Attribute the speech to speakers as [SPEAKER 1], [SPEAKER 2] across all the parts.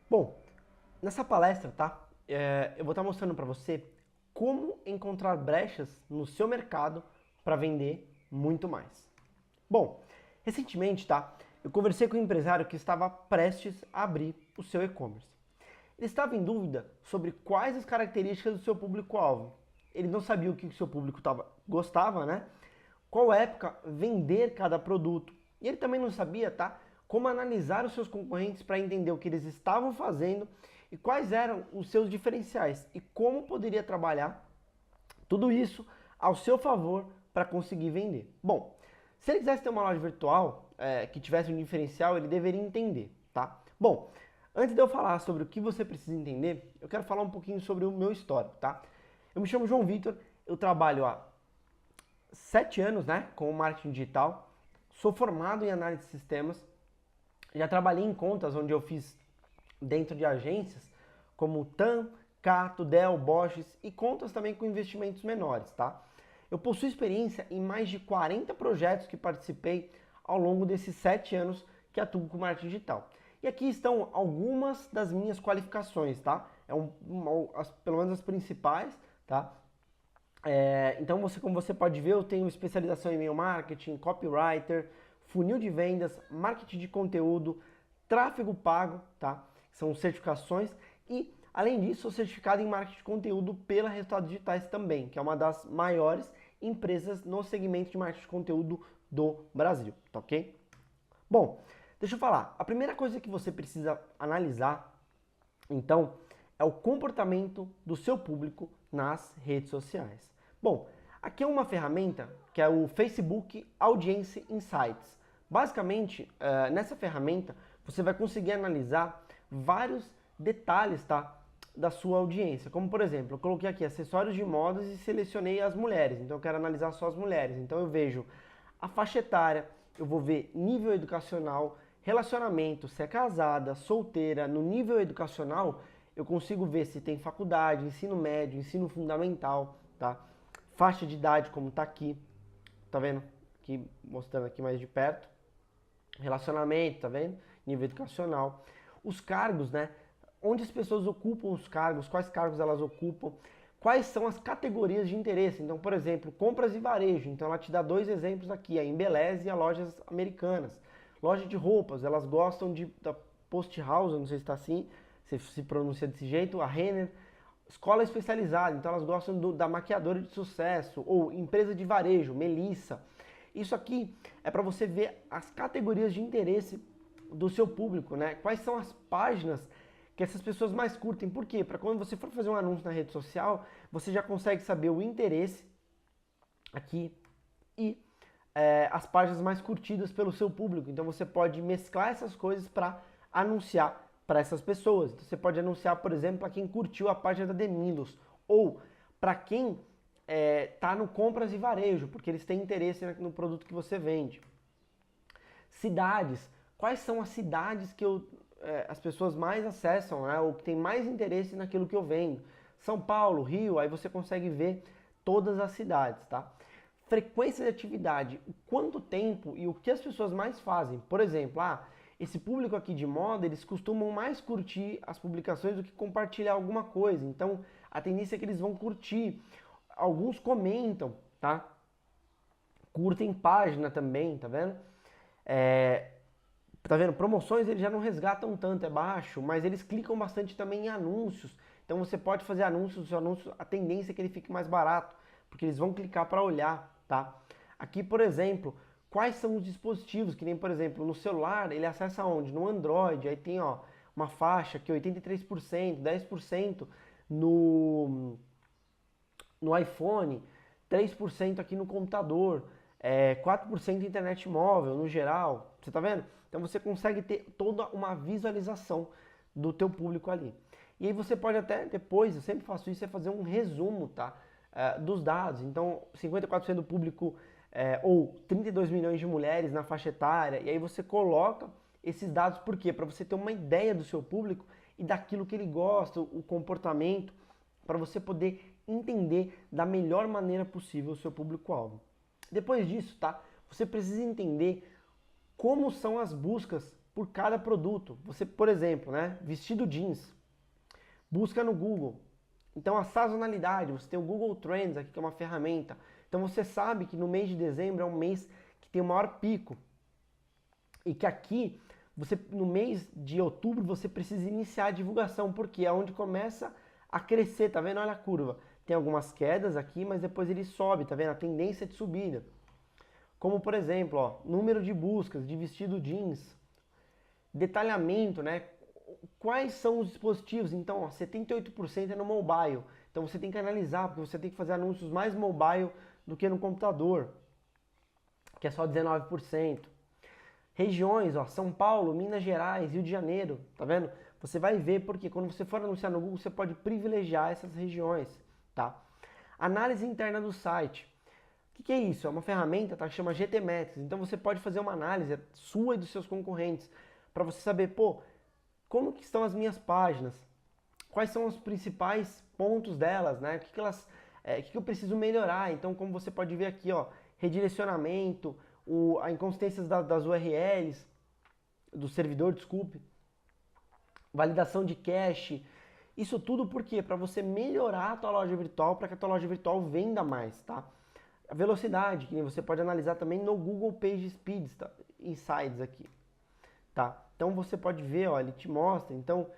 [SPEAKER 1] Bom, nessa palestra, tá? Eu vou estar mostrando para você como encontrar brechas no seu mercado para vender muito mais. Bom, recentemente, tá? Eu conversei com um empresário que estava prestes a abrir o seu e-commerce. Ele estava em dúvida sobre quais as características do seu público-alvo. Ele não sabia o que o seu público gostava, né? Qual época vender cada produto. E ele também não sabia, tá? Como analisar os seus concorrentes para entender o que eles estavam fazendo e quais eram os seus diferenciais e como poderia trabalhar tudo isso ao seu favor para conseguir vender. Bom, se ele quisesse ter uma loja virtual que tivesse um diferencial, ele deveria entender, tá? Bom, antes de eu falar sobre o que você precisa entender, eu quero falar um pouquinho sobre o meu histórico, tá? Eu me chamo João Vitor, eu trabalho há 7 anos, né, com marketing digital, sou formado em análise de sistemas, já trabalhei em contas onde eu fiz dentro de agências como TAM, Cato, Dell, Bosch e contas também com investimentos menores, tá? Eu possuo experiência em mais de 40 projetos que participei ao longo desses 7 anos que atuo com marketing digital. E aqui estão algumas das minhas qualificações, tá? Pelo menos as principais, tá? Então, como você pode ver, eu tenho especialização em e-mail marketing, copywriter, funil de vendas, marketing de conteúdo, tráfego pago, tá? São certificações e, além disso, sou certificado em marketing de conteúdo pela Resultados Digitais também, que é uma das maiores empresas no segmento de marketing de conteúdo do Brasil, tá ok? Bom, deixa eu falar. A primeira coisa que você precisa analisar, então, é o comportamento do seu público nas redes sociais. Bom, aqui é uma ferramenta que é o Facebook Audience Insights. Basicamente, nessa ferramenta, você vai conseguir analisar vários detalhes, tá, da sua audiência. Como, por exemplo, eu coloquei aqui acessórios de modas e selecionei as mulheres. Então, eu quero analisar só as mulheres. Então, eu vejo a faixa etária, eu vou ver nível educacional, relacionamento, se é casada, solteira, no nível educacional, eu consigo ver se tem faculdade, ensino médio, ensino fundamental, tá? Faixa de idade, como tá aqui, tá vendo? Aqui, mostrando aqui mais de perto. Relacionamento, tá vendo? Nível educacional. Os cargos, né? Onde as pessoas ocupam os cargos, quais cargos elas ocupam, quais são as categorias de interesse. Então, por exemplo, compras e varejo. Então, ela te dá dois exemplos aqui, a Embeleze e a Lojas Americanas. Loja de roupas, elas gostam da Post House, não sei se está assim, se pronuncia desse jeito, a Renner. Escola especializada, então elas gostam da maquiadora de sucesso, ou empresa de varejo, Melissa. Isso aqui é para você ver as categorias de interesse do seu público, né? Quais são as páginas que essas pessoas mais curtem. Por quê? Para quando você for fazer um anúncio na rede social, você já consegue saber o interesse aqui e as páginas mais curtidas pelo seu público. Então você pode mesclar essas coisas para anunciar para essas pessoas. Então você pode anunciar, por exemplo, para quem curtiu a página da Demilos ou para quem tá no compras e varejo, porque eles têm interesse no produto que você vende. Cidades. Quais são as cidades que as pessoas mais acessam, né, ou que tem mais interesse naquilo que eu vendo? São Paulo, Rio, aí você consegue ver todas as cidades, tá? Frequência de atividade, o quanto tempo e o que as pessoas mais fazem. Por exemplo, esse público aqui de moda, eles costumam mais curtir as publicações do que compartilhar alguma coisa. Então, a tendência é que eles vão curtir. Alguns comentam, tá? Curtem página também, tá vendo? Tá vendo? Promoções eles já não resgatam tanto, é baixo, mas eles clicam bastante também em anúncios. Então você pode fazer anúncios, o seu anúncio, a tendência é que ele fique mais barato, porque eles vão clicar para olhar, tá? Aqui, por exemplo, quais são os dispositivos, que nem, por exemplo, no celular, ele acessa onde? No Android, aí tem, ó, uma faixa aqui, 83%, 10% no, no iPhone, 3% aqui no computador, 4% internet móvel no geral, você tá vendo? Então você consegue ter toda uma visualização do teu público ali. E aí você pode até depois, eu sempre faço isso, é fazer um resumo, tá? Dos dados. Então 54% do público ou 32 milhões de mulheres na faixa etária, e aí você coloca esses dados, por quê? Para você ter uma ideia do seu público e daquilo que ele gosta, o comportamento, para você poder entender da melhor maneira possível o seu público-alvo. Depois disso, tá? Você precisa entender como são as buscas por cada produto. Você, por exemplo, né, vestido jeans, busca no Google. Então a sazonalidade, você tem o Google Trends aqui, que é uma ferramenta. Então você sabe que no mês de dezembro é um mês que tem o maior pico. E que aqui, você, no mês de outubro, você precisa iniciar a divulgação, porque é onde começa a crescer, tá vendo? Olha a curva. Tem algumas quedas aqui, mas depois ele sobe, tá vendo? A tendência é de subida. Como, por exemplo, ó, número de buscas de vestido jeans, detalhamento, né? Quais são os dispositivos? Então, ó, 78% é no mobile. Então você tem que analisar, porque você tem que fazer anúncios mais mobile do que no computador, que é só 19%. Regiões, ó, São Paulo, Minas Gerais, Rio de Janeiro, tá vendo? Você vai ver porque quando você for anunciar no Google, você pode privilegiar essas regiões, tá? Análise interna do site. O que é isso? É uma ferramenta, tá? Que chama GTmetrix. Então você pode fazer uma análise sua e dos seus concorrentes para você saber, pô, como que estão as minhas páginas? Quais são os principais pontos delas, né? O que eu preciso melhorar? Então, como você pode ver aqui, ó, redirecionamento, a inconsistência das URLs, do servidor, desculpe, validação de cache, isso tudo por quê? Para você melhorar a tua loja virtual, para que a tua loja virtual venda mais, tá? A velocidade, que você pode analisar também no Google Page Speeds, tá? Insights aqui, tá? Então você pode ver, ó, ele te mostra, então,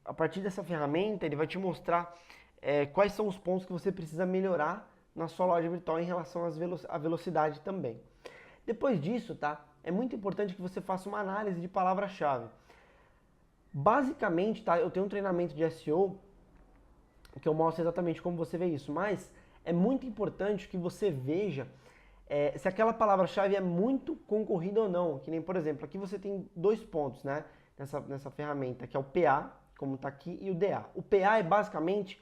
[SPEAKER 1] a partir dessa ferramenta, ele vai te mostrar quais são os pontos que você precisa melhorar na sua loja virtual em relação à velocidade também. Depois disso, tá? É muito importante que você faça uma análise de palavra-chave. Basicamente, tá? Eu tenho um treinamento de SEO que eu mostro exatamente como você vê isso, mas é muito importante que você veja se aquela palavra-chave é muito concorrida ou não. Que nem, por exemplo, aqui você tem 2 pontos, né? Nessa ferramenta, que é o PA, como está aqui, e o DA. O PA é basicamente,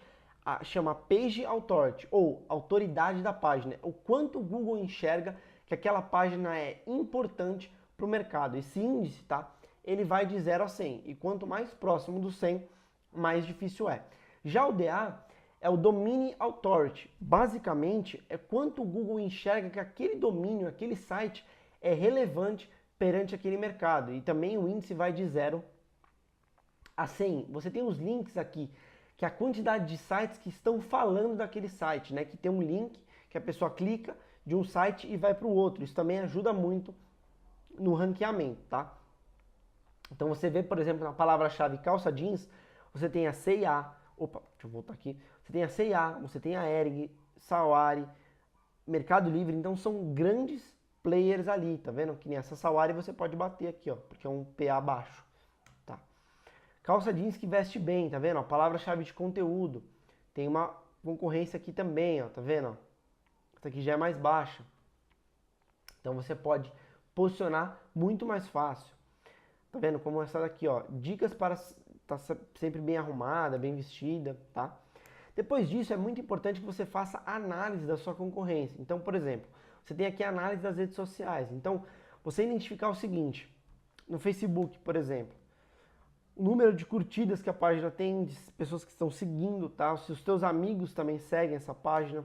[SPEAKER 1] chama Page Authority, ou autoridade da página. O quanto o Google enxerga que aquela página é importante para o mercado. Esse índice, tá? Ele vai de 0 a 100. E quanto mais próximo do 100, mais difícil é. Já o DA é o Domain Authority. Basicamente, é quanto o Google enxerga que aquele domínio, aquele site é relevante perante aquele mercado. E também o índice vai de 0 a 100. Você tem os links aqui, que é a quantidade de sites que estão falando daquele site, né? Que tem um link que a pessoa clica de um site e vai para o outro. Isso também ajuda muito no ranqueamento, tá? Então você vê, por exemplo, na palavra-chave calça jeans, você tem a C&A, opa, deixa eu voltar aqui, você tem a C&A, você tem a Ering, Sawari, Mercado Livre, então são grandes players ali, tá vendo? Que nem essa Sawari você pode bater aqui, ó, porque é um PA baixo, tá? Calça jeans que veste bem, tá vendo? A palavra-chave de conteúdo, tem uma concorrência aqui também, ó, tá vendo? Essa aqui já é mais baixa, então você pode posicionar muito mais fácil. Tá vendo como essa daqui, ó, dicas para estar sempre bem arrumada, bem vestida, tá? Depois disso, é muito importante que você faça análise da sua concorrência. Então, por exemplo, você tem aqui a análise das redes sociais. Então, você identificar o seguinte, no Facebook, por exemplo, o número de curtidas que a página tem, de pessoas que estão seguindo, tá? Se os teus amigos também seguem essa página.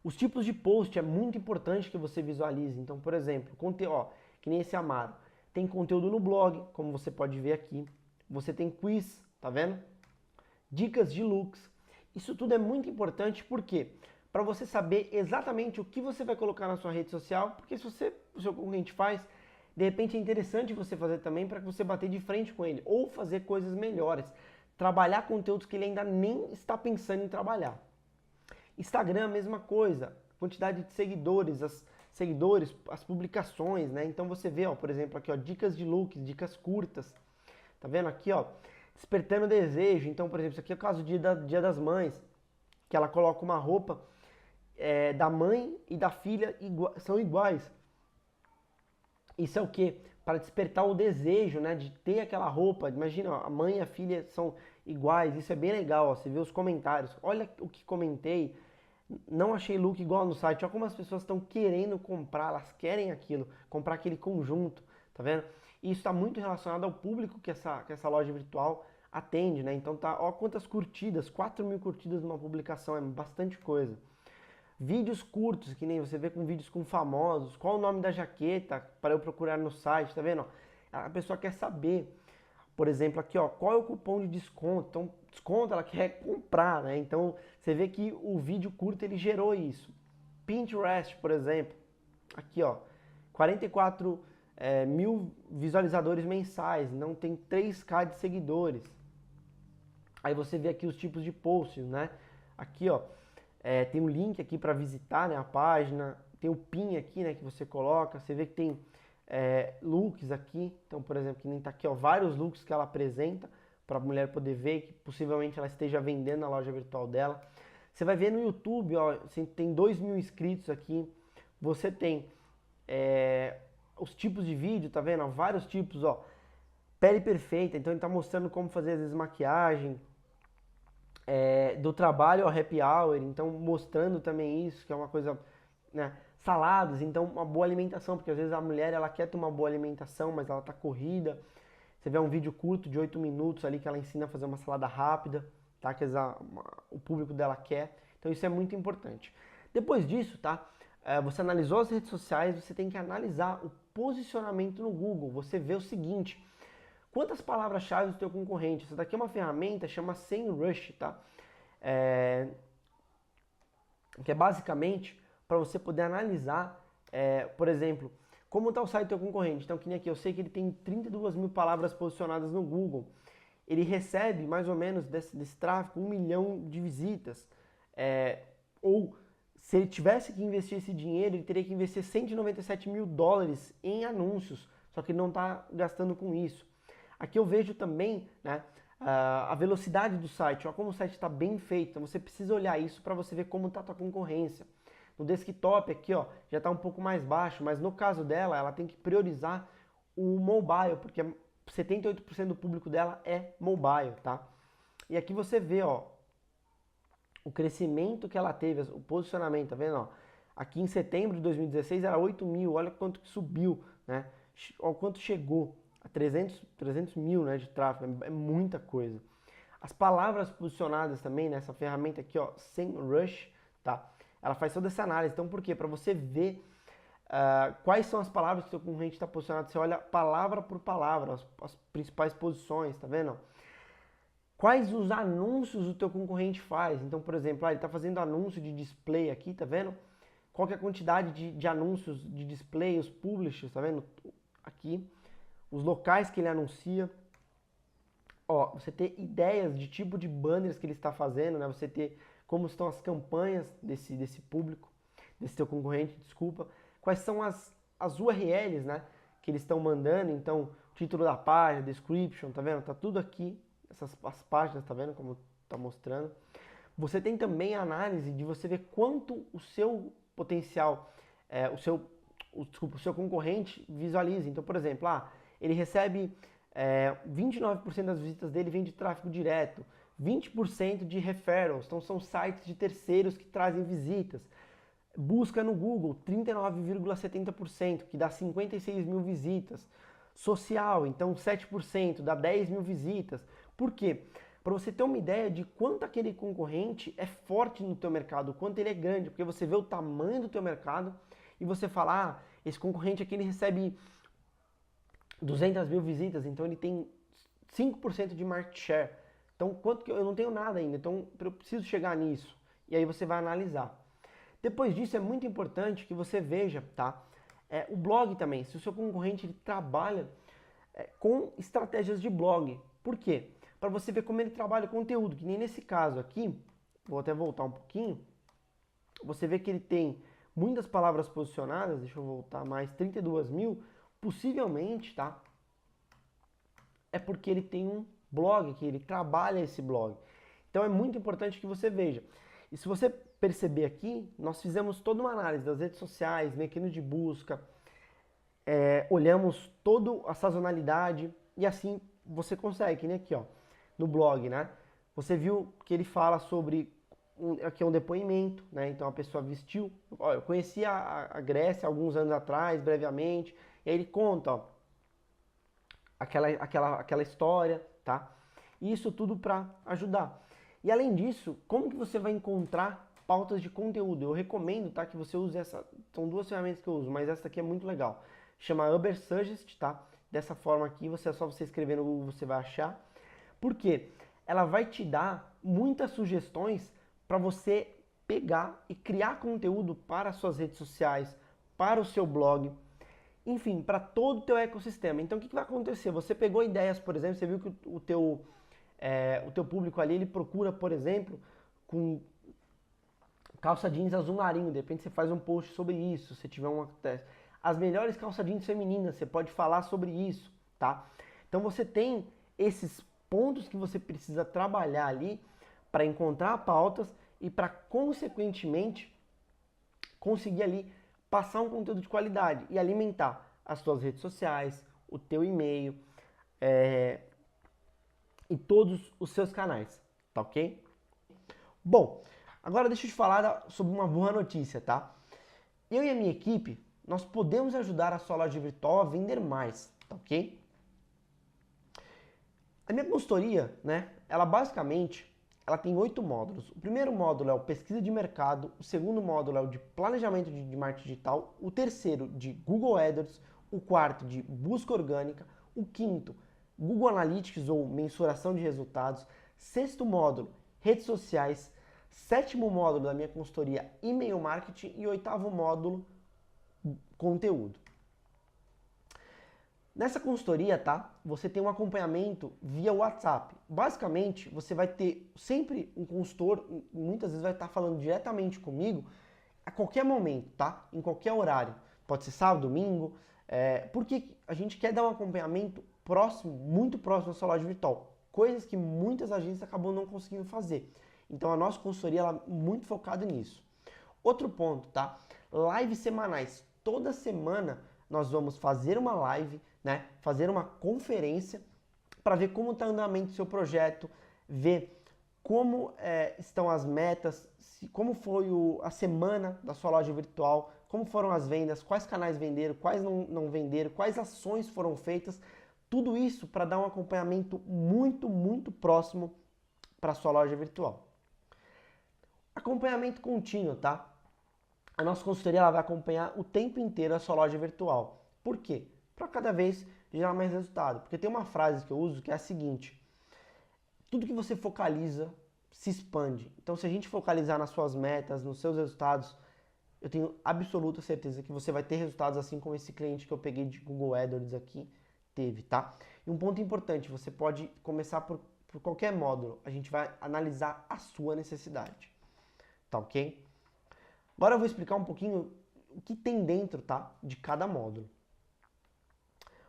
[SPEAKER 1] Os tipos de post é muito importante que você visualize. Então, por exemplo, ó, que nem esse Amaro. Tem conteúdo no blog, como você pode ver aqui. Você tem quiz, tá vendo? Dicas de looks. Isso tudo é muito importante, por quê? Para você saber exatamente o que você vai colocar na sua rede social, porque se o seu concorrente faz, de repente é interessante você fazer também para que você bater de frente com ele, ou fazer coisas melhores. Trabalhar conteúdos que ele ainda nem está pensando em trabalhar. Instagram, a mesma coisa. Quantidade de seguidores, as publicações, né? Então você vê, ó, por exemplo, aqui, ó, dicas de looks, dicas curtas. Tá vendo aqui, ó, despertando desejo. Então, por exemplo, isso aqui é o caso do Dia das Mães, que ela coloca uma roupa da mãe e da filha são iguais. Isso é o quê? Para despertar o desejo, né, de ter aquela roupa. Imagina, ó, a mãe e a filha são iguais. Isso é bem legal, ó, você vê os comentários. Olha o que comentei. Não achei look igual no site. Olha como as pessoas estão querendo comprar, elas querem aquilo, comprar aquele conjunto, tá vendo? E isso está muito relacionado ao público que essa loja virtual atende, né? Então tá, ó quantas curtidas, 4.000 curtidas numa publicação, é bastante coisa. Vídeos curtos, que nem você vê com vídeos com famosos, qual o nome da jaqueta para eu procurar no site, tá vendo? A pessoa quer saber, por exemplo, aqui, ó, qual é o cupom de desconto? Então, desconto, ela quer comprar, né? Então, você vê que o vídeo curto ele gerou isso. Pinterest, por exemplo, aqui, ó, 44 mil visualizadores mensais, não tem 3K de seguidores. Aí você vê aqui os tipos de posts, né? Aqui, ó, tem um link aqui para visitar, né, a página, tem o pin aqui, né, que você coloca, você vê que tem looks aqui, então, por exemplo, que nem tá aqui, ó, vários looks que ela apresenta para a mulher poder ver, que possivelmente ela esteja vendendo na loja virtual dela. Você vai ver no YouTube, ó, você tem 2.000 inscritos aqui, você tem os tipos de vídeo, tá vendo? Ó, vários tipos, ó, pele perfeita, então ele tá mostrando como fazer às vezes maquiagem, do trabalho ao happy hour, então mostrando também isso, que é uma coisa, né, saladas, então uma boa alimentação, porque às vezes a mulher ela quer ter uma boa alimentação, mas ela tá corrida. Você vê um vídeo curto de 8 minutos ali que ela ensina a fazer uma salada rápida, tá? Que o público dela quer. Então isso é muito importante. Depois disso, tá? Você analisou as redes sociais, você tem que analisar o posicionamento no Google. Você vê o seguinte: quantas palavras-chave do teu concorrente? Essa daqui é uma ferramenta, chama SEMrush, tá? Que é basicamente para você poder analisar, por exemplo, como está o site do teu concorrente. Então, que nem aqui, eu sei que ele tem 32 mil palavras posicionadas no Google. Ele recebe mais ou menos desse tráfego 1 milhão de visitas. Ou se ele tivesse que investir esse dinheiro, ele teria que investir 197 mil dólares em anúncios. Só que ele não está gastando com isso. Aqui eu vejo também, né, a velocidade do site, ó, como o site está bem feito. Então você precisa olhar isso para você ver como está a tua concorrência. No desktop aqui, ó, já está um pouco mais baixo, mas no caso dela, ela tem que priorizar o mobile, porque 78% do público dela é mobile, tá? E aqui você vê, ó, o crescimento que ela teve, o posicionamento, tá vendo? Ó? Aqui em setembro de 2016 era 8 mil, olha quanto que subiu, né? Olha quanto chegou a 300 mil, né, de tráfego, é muita coisa. As palavras posicionadas também nessa ferramenta aqui, ó, SEMrush, tá? Ela faz toda essa análise. Então, por quê? Para você ver quais são as palavras que o seu concorrente está posicionado. Você olha palavra por palavra, as principais posições, tá vendo? Quais os anúncios o teu concorrente faz? Então, por exemplo, ele está fazendo anúncio de display aqui, tá vendo? Qual que é a quantidade de anúncios de display, os publishers, tá vendo? Aqui, os locais que ele anuncia. Ó, você ter ideias de tipo de banners que ele está fazendo, né? Você ter como estão as campanhas desse público, desse teu concorrente, desculpa. Quais são as URLs, né? Que eles estão mandando. Então, título da página, description, tá vendo? Tá tudo aqui. As páginas, tá vendo como tá mostrando? Você tem também a análise de você ver quanto o seu potencial, o seu concorrente visualiza. Então, por exemplo, ele recebe 29% das visitas dele vem de tráfego direto, 20% de referrals, então são sites de terceiros que trazem visitas. Busca no Google, 39,70%, que dá 56 mil visitas. Social, então 7%, dá 10 mil visitas. Por quê? Para você ter uma ideia de quanto aquele concorrente é forte no teu mercado, quanto ele é grande, porque você vê o tamanho do teu mercado e você fala, esse concorrente aqui ele recebe 200 mil visitas, então ele tem 5% de market share. Então, quanto que eu não tenho nada ainda, então eu preciso chegar nisso. E aí você vai analisar. Depois disso, é muito importante que você veja, tá? O blog também, se o seu concorrente ele trabalha com estratégias de blog. Por quê? Para você ver como ele trabalha o conteúdo, que nem nesse caso aqui, vou até voltar um pouquinho, você vê que ele tem muitas palavras posicionadas, deixa eu voltar mais, 32 mil, possivelmente, tá? É porque ele tem um blog aqui, ele trabalha esse blog. Então é muito importante que você veja. E se você perceber aqui, nós fizemos toda uma análise das redes sociais, mecanismos de busca, olhamos toda a sazonalidade e assim você consegue, que nem aqui, ó, no blog, né? Você viu que ele fala sobre, aqui é um depoimento, né? Então a pessoa vestiu, ó, eu conheci a Grécia alguns anos atrás, brevemente, e aí ele conta, ó, aquela história, tá? E isso tudo para ajudar. E além disso, como que você vai encontrar pautas de conteúdo. Eu recomendo, tá, que você use essa, são duas ferramentas que eu uso, mas essa aqui é muito legal. Chama Ubersuggest, tá? Dessa forma aqui, é só você escrever no Google, você vai achar. Por quê? Ela vai te dar muitas sugestões para você pegar e criar conteúdo para as suas redes sociais, para o seu blog, enfim, para todo o teu ecossistema. Então, o que vai acontecer? Você pegou ideias, por exemplo, você viu que o teu público ali, ele procura, por exemplo, com calça jeans azul marinho. De repente você faz um post sobre isso, se tiver uma teste. As melhores calça jeans femininas, você pode falar sobre isso, tá? Então você tem esses pontos que você precisa trabalhar ali para encontrar pautas e para, consequentemente, conseguir ali passar um conteúdo de qualidade e alimentar as suas redes sociais, o teu e-mail e todos os seus canais, tá ok? Bom, agora deixa eu te falar sobre uma boa notícia, tá? Eu e a minha equipe, nós podemos ajudar a sua loja virtual a vender mais, tá ok? A minha consultoria, né, ela tem 8 módulos. O primeiro módulo é o pesquisa de mercado, o segundo módulo é o de planejamento de marketing digital, o terceiro de Google AdWords, o quarto de busca orgânica, o quinto, Google Analytics ou mensuração de resultados, sexto módulo, redes sociais, sétimo módulo da minha consultoria, e-mail marketing e oitavo módulo, conteúdo. Nessa consultoria, tá? Você tem um acompanhamento via WhatsApp. Basicamente, você vai ter sempre um consultor, muitas vezes vai estar falando diretamente comigo a qualquer momento, tá? Em qualquer horário. Pode ser sábado, domingo, porque a gente quer dar um acompanhamento próximo, muito próximo da sua loja virtual. Coisas que muitas agências acabam não conseguindo fazer. Então a nossa consultoria ela é muito focada nisso. Outro ponto, tá? Lives semanais. Toda semana nós vamos fazer uma live, né? Fazer uma conferência para ver como está o andamento do seu projeto, ver como estão as metas, como foi a semana da sua loja virtual, como foram as vendas, quais canais venderam, quais não venderam, quais ações foram feitas. Tudo isso para dar um acompanhamento muito, muito próximo para a sua loja virtual. Acompanhamento contínuo, tá? A nossa consultoria ela vai acompanhar o tempo inteiro a sua loja virtual. Por quê? Para cada vez gerar mais resultado. Porque tem uma frase que eu uso que é a seguinte: tudo que você focaliza se expande. Então, se a gente focalizar nas suas metas, nos seus resultados, eu tenho absoluta certeza que você vai ter resultados assim como esse cliente que eu peguei de Google AdWords aqui teve, tá? E um ponto importante, você pode começar por qualquer módulo. A gente vai analisar a sua necessidade, tá ok? Agora eu vou explicar um pouquinho o que tem dentro, tá, de cada módulo.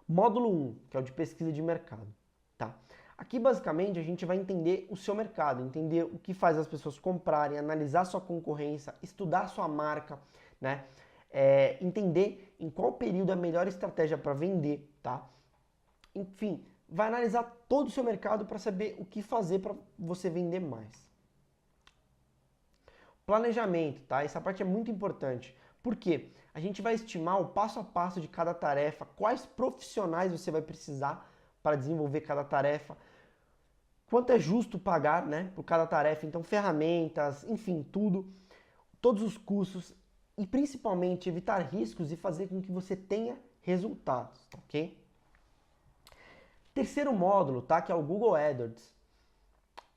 [SPEAKER 1] Módulo 1, que é o de pesquisa de mercado, tá? Aqui basicamente a gente vai entender o seu mercado, entender o que faz as pessoas comprarem, analisar sua concorrência, estudar sua marca, né? Entender em qual período é a melhor estratégia para vender, tá? Enfim, vai analisar todo o seu mercado para saber o que fazer para você vender mais. Planejamento, tá? Essa parte é muito importante. Por quê? A gente vai estimar o passo a passo de cada tarefa, quais profissionais você vai precisar para desenvolver cada tarefa, quanto é justo pagar, né, por cada tarefa, então ferramentas, enfim, tudo, todos os custos e principalmente evitar riscos e fazer com que você tenha resultados, ok? Terceiro módulo, tá? Que é o Google AdWords.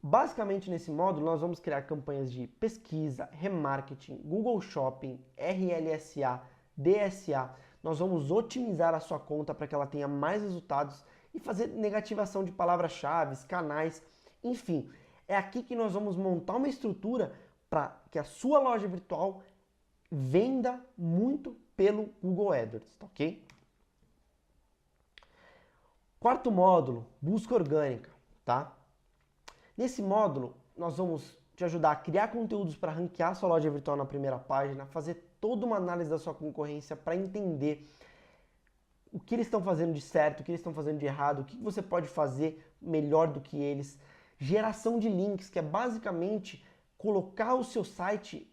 [SPEAKER 1] Basicamente, nesse módulo, nós vamos criar campanhas de pesquisa, remarketing, Google Shopping, RLSA, DSA. Nós vamos otimizar a sua conta para que ela tenha mais resultados e fazer negativação de palavras-chave, canais, enfim. É aqui que nós vamos montar uma estrutura para que a sua loja virtual venda muito pelo Google AdWords, tá ok? Quarto módulo, busca orgânica, tá? Nesse módulo, nós vamos te ajudar a criar conteúdos para ranquear sua loja virtual na primeira página, fazer toda uma análise da sua concorrência para entender o que eles estão fazendo de certo, o que eles estão fazendo de errado, o que você pode fazer melhor do que eles. Geração de links, que é basicamente colocar o seu site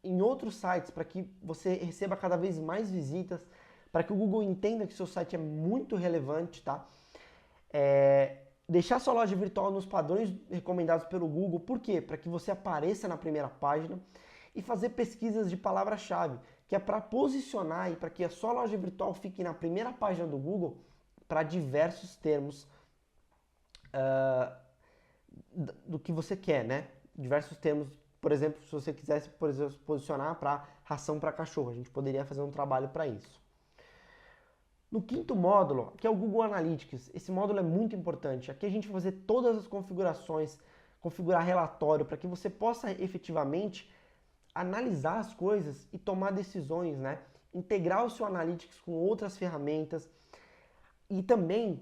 [SPEAKER 1] em outros sites para que você receba cada vez mais visitas, para que o Google entenda que o seu site é muito relevante, tá? Deixar sua loja virtual nos padrões recomendados pelo Google. Por quê? Para que você apareça na primeira página. e fazer pesquisas de palavra-chave, que é para posicionar e para que a sua loja virtual fique na primeira página do Google para diversos termos do que você quer, né? Diversos termos, por exemplo, se você quisesse, por exemplo, se posicionar para ração para cachorro, a gente poderia fazer um trabalho para isso. No quinto módulo, que é o Google Analytics, esse módulo é muito importante. Aqui a gente vai fazer todas as configurações, configurar relatório, para que você possa efetivamente analisar as coisas e tomar decisões, né? Integrar o seu Analytics com outras ferramentas e também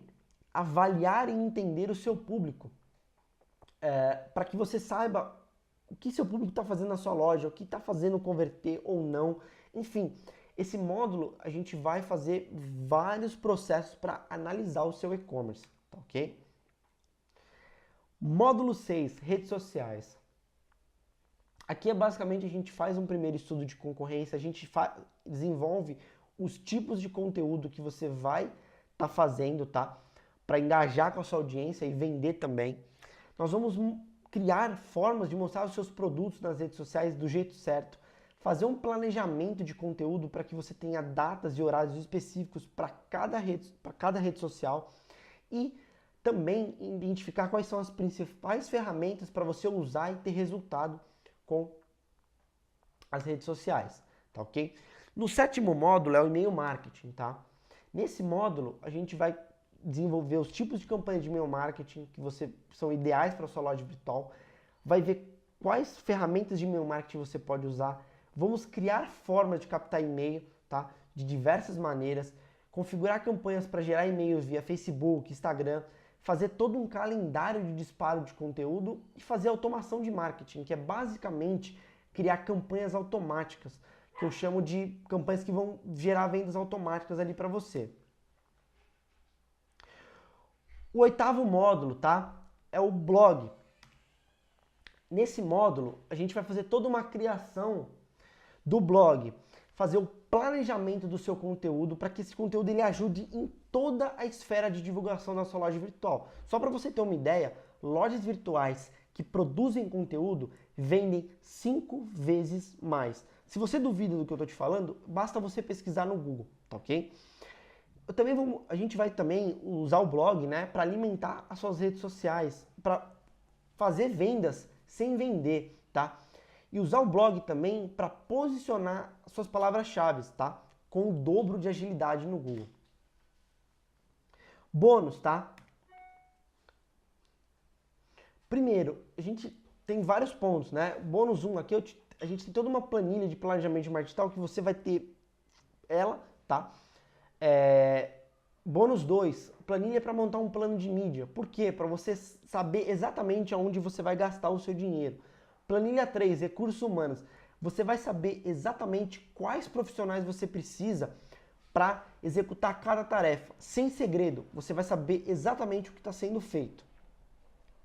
[SPEAKER 1] avaliar e entender o seu público. Para que você saiba o que seu público está fazendo na sua loja, o que está fazendo converter ou não. Enfim, esse módulo a gente vai fazer vários processos para analisar o seu e-commerce, tá ok? Módulo 6, redes sociais. Aqui é basicamente a gente faz um primeiro estudo de concorrência, a gente desenvolve os tipos de conteúdo que você vai estar fazendo, tá? Para engajar com a sua audiência e vender também. Nós vamos criar formas de mostrar os seus produtos nas redes sociais do jeito certo, fazer um planejamento de conteúdo para que você tenha datas e horários específicos para cada rede social e também identificar quais são as principais ferramentas para você usar e ter resultado com as redes sociais, tá ok? No sétimo módulo é o e-mail marketing, tá? Nesse módulo a gente vai desenvolver os tipos de campanha de e-mail marketing que são ideais para a sua loja virtual, vai ver quais ferramentas de e-mail marketing você pode usar, vamos criar formas de captar e-mail, tá? De diversas maneiras, configurar campanhas para gerar e-mails via Facebook, Instagram, fazer todo um calendário de disparo de conteúdo e fazer automação de marketing, que é basicamente criar campanhas automáticas, que eu chamo de campanhas que vão gerar vendas automáticas ali para você. O oitavo módulo, tá? É o blog. Nesse módulo, a gente vai fazer toda uma criação do blog, fazer o planejamento do seu conteúdo para que esse conteúdo ele ajude em toda a esfera de divulgação da sua loja virtual. Só para você ter uma ideia, lojas virtuais que produzem conteúdo vendem 5 vezes mais. Se você duvida do que eu estou te falando, basta você pesquisar no Google, tá ok? A gente vai também usar o blog, né, para alimentar as suas redes sociais, para fazer vendas sem vender, tá? E usar o blog também para posicionar as suas palavras-chave, tá? Com o dobro de agilidade no Google. Bônus, tá? Primeiro, a gente tem vários pontos, né? Bônus 1, aqui a gente tem toda uma planilha de planejamento de marketing digital que você vai ter ela, tá? Bônus 2, planilha para montar um plano de mídia. Por quê? Para você saber exatamente aonde você vai gastar o seu dinheiro. Planilha 3, recursos humanos. Você vai saber exatamente quais profissionais você precisa para executar cada tarefa. Sem segredo, você vai saber exatamente o que está sendo feito.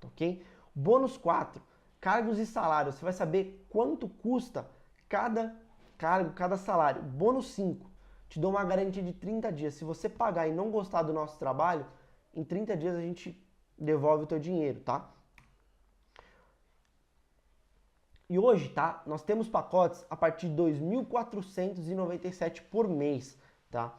[SPEAKER 1] Ok? Bônus 4, cargos e salários. Você vai saber quanto custa cada cargo, cada salário. Bônus 5, te dou uma garantia de 30 dias. Se você pagar e não gostar do nosso trabalho, em 30 dias a gente devolve o teu dinheiro, tá? E hoje, tá? Nós temos pacotes a partir de R$ 2.497 por mês, tá?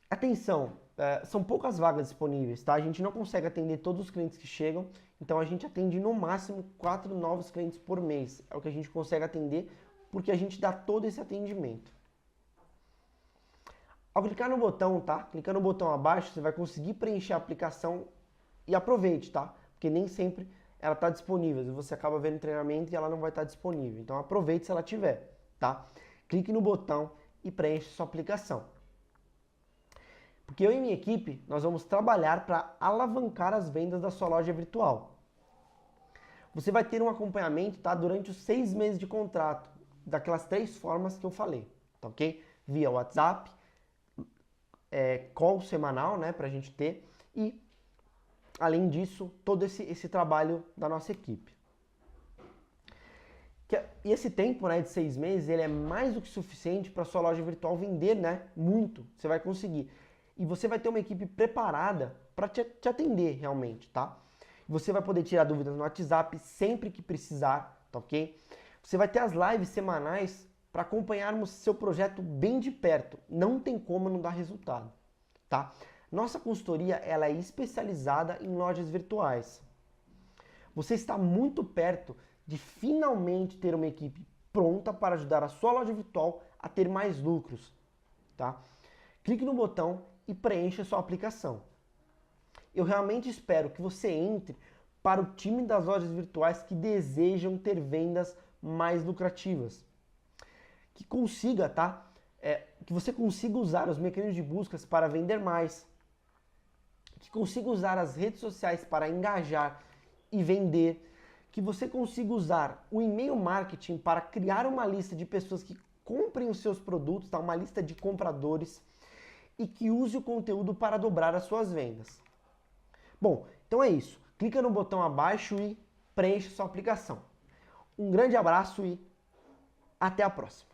[SPEAKER 1] Atenção, são poucas vagas disponíveis, tá? A gente não consegue atender todos os clientes que chegam, então a gente atende no máximo 4 novos clientes por mês. É o que a gente consegue atender, porque a gente dá todo esse atendimento. Ao clicar no botão, tá? Clicando no botão abaixo, você vai conseguir preencher a aplicação e aproveite, tá? Porque nem sempre ela está disponível. Você acaba vendo treinamento e ela não vai estar disponível. Então aproveite se ela tiver, tá? Clique no botão e preencha sua aplicação. Porque eu e minha equipe, nós vamos trabalhar para alavancar as vendas da sua loja virtual. Você vai ter um acompanhamento, tá? Durante os 6 meses de contrato, daquelas 3 formas que eu falei, tá ok? Via WhatsApp, call semanal, né, pra gente ter, e além disso, todo esse trabalho da nossa equipe. E esse tempo, né, de 6 meses, ele é mais do que suficiente para sua loja virtual vender, né, muito, você vai conseguir. E você vai ter uma equipe preparada para te atender realmente, tá? Você vai poder tirar dúvidas no WhatsApp sempre que precisar, tá ok? Você vai ter as lives semanais para acompanharmos seu projeto bem de perto. Não tem como não dar resultado, tá? Nossa consultoria ela é especializada em lojas virtuais. Você está muito perto de finalmente ter uma equipe pronta para ajudar a sua loja virtual a ter mais lucros, tá? Clique no botão e preencha sua aplicação. Eu realmente espero que você entre para o time das lojas virtuais que desejam ter vendas mais lucrativas. Que consiga, tá? Que você consiga usar os mecanismos de buscas para vender mais. Que consiga usar as redes sociais para engajar e vender. Que você consiga usar o e-mail marketing para criar uma lista de pessoas que comprem os seus produtos, tá? Uma lista de compradores. E que use o conteúdo para dobrar as suas vendas. Bom, então é isso. Clica no botão abaixo e preencha sua aplicação. Um grande abraço e até a próxima.